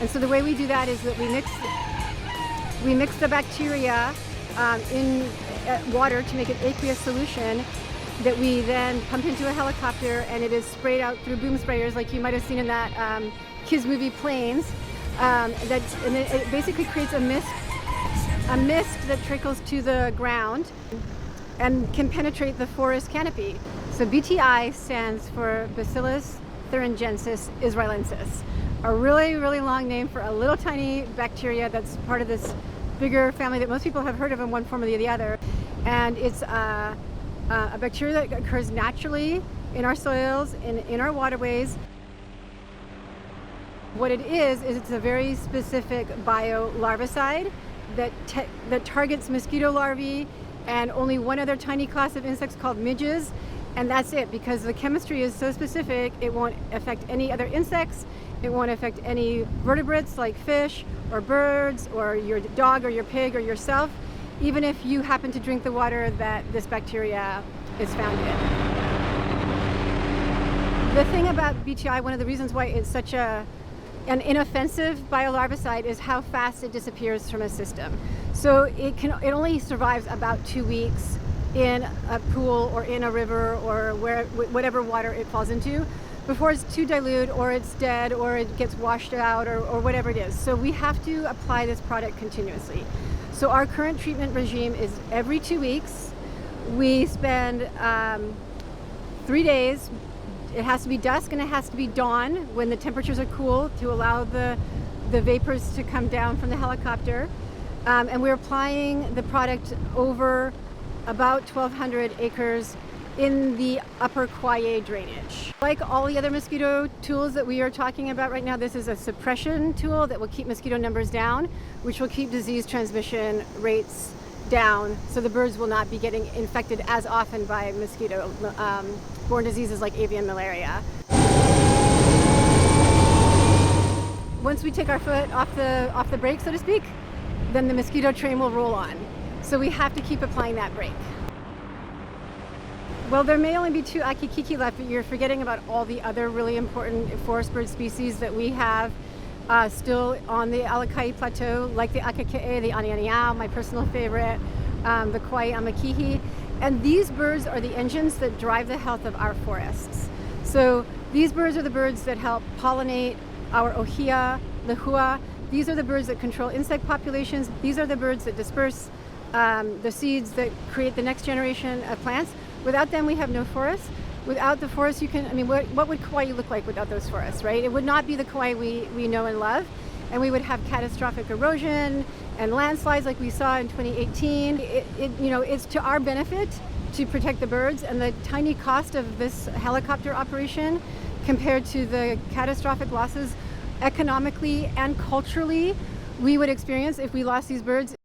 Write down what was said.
And so the way we do that is that we mix the bacteria in water to make an aqueous solution that we then pump into a helicopter, and it is sprayed out through boom sprayers like you might have seen in that kids movie Planes. And it basically creates a mist that trickles to the ground and can penetrate the forest canopy. So BTI stands for Bacillus Thuringiensis Israelensis, a really, really long name for a little tiny bacteria that's part of this bigger family that most people have heard of in one form or the other. And it's a bacteria that occurs naturally in our soils, in our waterways. What it is it's a very specific bio-larvicide that targets mosquito larvae and only one other tiny class of insects called midges, and that's it. Because the chemistry is so specific, it won't affect any other insects, it won't affect any vertebrates like fish or birds or your dog or your pig or yourself, even if you happen to drink the water that this bacteria is found in. The thing about BTI, one of the reasons why it's such an inoffensive biolarvicide is how fast it disappears from a system. So it only survives about 2 weeks in a pool or in a river or whatever water it falls into before it's too dilute or it's dead or it gets washed out or whatever it is. So we have to apply this product continuously. So our current treatment regime is every 2 weeks. We spend 3 days. It has to be dusk and it has to be dawn when the temperatures are cool to allow the vapors to come down from the helicopter. And we're applying the product over about 1,200 acres in the upper Kauai drainage. Like all the other mosquito tools that we are talking about right now, this is a suppression tool that will keep mosquito numbers down, which will keep disease transmission rates down, so the birds will not be getting infected as often by mosquito-borne diseases like avian malaria. Once we take our foot off the brake, so to speak, then the mosquito train will roll on. So we have to keep applying that brake. Well, there may only be 2 akikiki left, but you're forgetting about all the other really important forest bird species that we have still on the Alakai Plateau, like the akakee, the anianiao, my personal favorite, the Kauai amakihi. And these birds are the engines that drive the health of our forests. So these birds are the birds that help pollinate our ohia, the hua. These are the birds that control insect populations. These are the birds that disperse the seeds that create the next generation of plants. Without them, we have no forests. Without the forest, what would Kauai look like without those forests, right? It would not be the Kauai we know and love, and we would have catastrophic erosion and landslides like we saw in 2018. It's to our benefit to protect the birds, and the tiny cost of this helicopter operation compared to the catastrophic losses economically and culturally we would experience if we lost these birds